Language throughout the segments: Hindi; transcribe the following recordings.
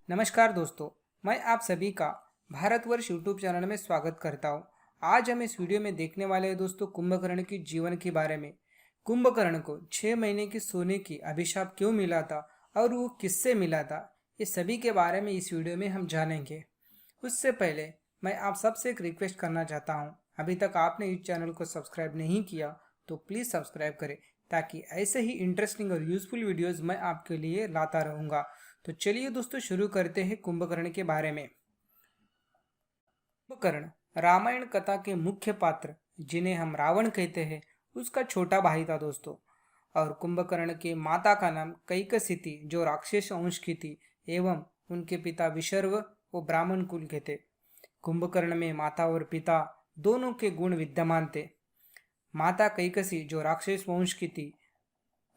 नमस्कार दोस्तों, मैं आप सभी का भारतवर्ष यूट्यूब चैनल में स्वागत करता हूँ। आज हम इस वीडियो में देखने वाले हैं दोस्तों कुंभकर्ण की जीवन के बारे में। कुंभकर्ण को 6 महीने की सोने की अभिशाप क्यों मिला था और वो किससे मिला था, ये सभी के बारे में इस वीडियो में हम जानेंगे। उससे पहले मैं आप सबसे एक रिक्वेस्ट करना चाहता हूँ, अभी तक आपने इस चैनल को सब्सक्राइब नहीं किया तो प्लीज़ सब्सक्राइब करें, ताकि ऐसे ही इंटरेस्टिंग और यूज़फुल वीडियोज़ मैं आपके लिए लाता रहूँगा। तो चलिए दोस्तों शुरू करते हैं कुंभकर्ण के बारे में। कुंभकर्ण रामायण कथा के मुख्य पात्र, जिन्हें हम रावण कहते हैं, उसका छोटा भाई था दोस्तों। और कुंभकर्ण के माता का नाम कैकसी थी, जो राक्षस वंश की थी, एवं उनके पिता विशर्व वो ब्राह्मण कुल के थे। कुंभकर्ण में माता और पिता दोनों के गुण विद्यमान थे। माता कैकसी जो राक्षस वंश की थी,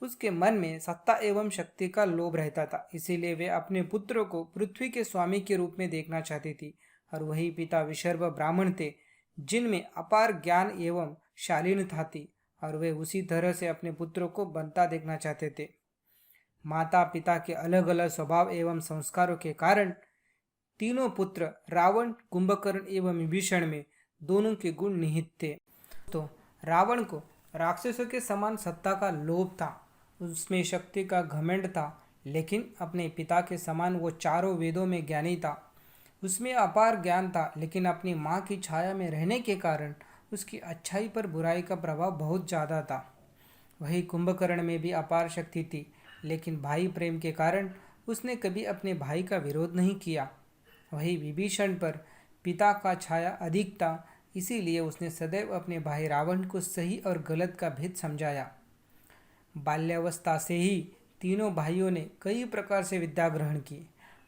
उसके मन में सत्ता एवं शक्ति का लोभ रहता था, इसीलिए वे अपने पुत्र को पृथ्वी के स्वामी के रूप में देखना चाहती थी। और वही पिता विशर्व ब्राह्मण थे, जिनमें अपार ज्ञान एवं शालीनता थी, और वे उसी तरह से अपने पुत्रों को बनता देखना चाहते थे। माता पिता के अलग अलग स्वभाव एवं संस्कारों के कारण तीनों पुत्र रावण, कुंभकर्ण एवं विभीषण में दोनों के गुण निहित थे। तो रावण को राक्षसों के समान सत्ता का लोभ था, उसमें शक्ति का घमंड था, लेकिन अपने पिता के समान वो चारों वेदों में ज्ञानी था। उसमें अपार ज्ञान था, लेकिन अपनी माँ की छाया में रहने के कारण उसकी अच्छाई पर बुराई का प्रभाव बहुत ज़्यादा था। वही कुंभकर्ण में भी अपार शक्ति थी, लेकिन भाई प्रेम के कारण उसने कभी अपने भाई का विरोध नहीं किया। वही विभीषण पर पिता का छाया अधिक था, इसीलिए उसने सदैव अपने भाई रावण को सही और गलत का भेद समझाया। बाल्यावस्था से ही तीनों भाइयों ने कई प्रकार से विद्या ग्रहण की।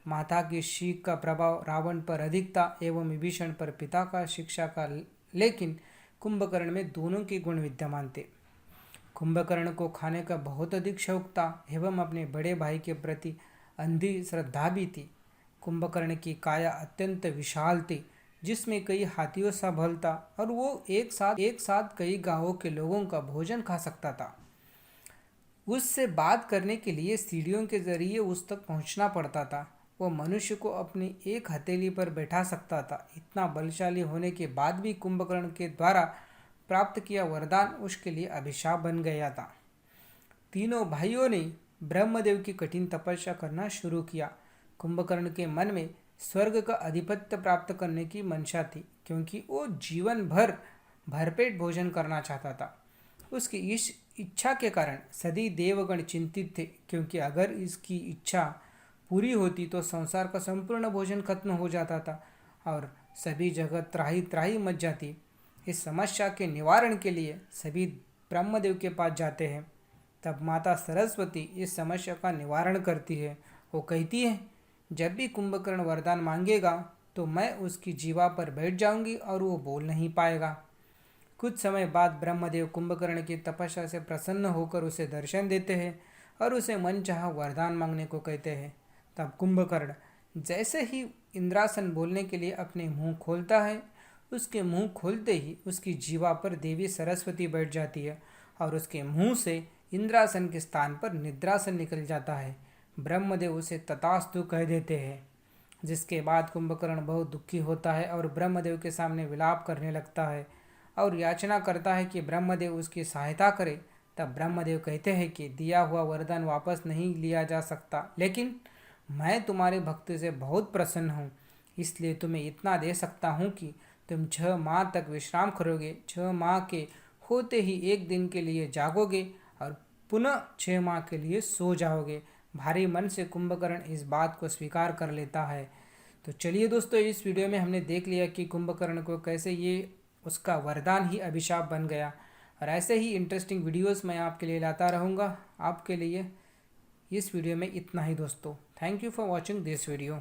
माता की सीख का प्रभाव रावण पर अधिक था एवं विभीषण पर पिता का शिक्षा का, लेकिन कुंभकर्ण में दोनों के गुण विद्यमान थे। कुंभकर्ण को खाने का बहुत अधिक शौक था एवं अपने बड़े भाई के प्रति अंधी श्रद्धा भी थी। कुंभकर्ण की काया अत्यंत विशाल थी, जिसमें कई हाथियों सा बल था, और वो एक साथ कई गांवों के लोगों का भोजन खा सकता था। उससे बात करने के लिए सीढ़ियों के जरिए उस तक पहुंचना पड़ता था। वो मनुष्य को अपनी एक हथेली पर बैठा सकता था। इतना बलशाली होने के बाद भी कुंभकर्ण के द्वारा प्राप्त किया वरदान उसके लिए अभिशाप बन गया था। तीनों भाइयों ने ब्रह्मदेव की कठिन तपस्या करना शुरू किया। कुंभकर्ण के मन में स्वर्ग का आधिपत्य प्राप्त करने की मंशा थी, क्योंकि वो जीवन भर भरपेट भोजन करना चाहता था। उसकी इस इच्छा के कारण सभी देवगण चिंतित थे, क्योंकि अगर इसकी इच्छा पूरी होती तो संसार का संपूर्ण भोजन खत्म हो जाता था और सभी जगह त्राही त्राही मच जाती। इस समस्या के निवारण के लिए सभी ब्रह्मदेव के पास जाते हैं। तब माता सरस्वती इस समस्या का निवारण करती है। वो कहती है, जब भी कुंभकर्ण वरदान मांगेगा तो मैं उसकी जीवा पर बैठ जाऊंगी और वो बोल नहीं पाएगा। कुछ समय बाद ब्रह्मदेव कुंभकर्ण की तपस्या से प्रसन्न होकर उसे दर्शन देते हैं और उसे मनचाहा वरदान मांगने को कहते हैं। तब कुंभकर्ण जैसे ही इंद्रासन बोलने के लिए अपने मुंह खोलता है, उसके मुंह खोलते ही उसकी जीवा पर देवी सरस्वती बैठ जाती है और उसके मुंह से इंद्रासन के स्थान पर निद्रासन निकल जाता है। ब्रह्मदेव उसे तथास्तु कह देते हैं, जिसके बाद कुंभकर्ण बहुत दुखी होता है और ब्रह्मदेव के सामने विलाप करने लगता है और याचना करता है कि ब्रह्मदेव उसकी सहायता करे। तब ब्रह्मदेव कहते हैं कि दिया हुआ वरदान वापस नहीं लिया जा सकता, लेकिन मैं तुम्हारे भक्ति से बहुत प्रसन्न हूँ, इसलिए तुम्हें इतना दे सकता हूँ कि तुम 6 माह तक विश्राम करोगे। 6 माह के होते ही एक दिन के लिए जागोगे और पुनः 6 माह के लिए सो जाओगे। भारी मन से कुंभकर्ण इस बात को स्वीकार कर लेता है। तो चलिए दोस्तों, इस वीडियो में हमने देख लिया कि कुंभकर्ण को कैसे ये उसका वरदान ही अभिशाप बन गया, और ऐसे ही इंटरेस्टिंग वीडियोस मैं आपके लिए लाता रहूँगा। आपके लिए इस वीडियो में इतना ही दोस्तों। Thank you for watching this video.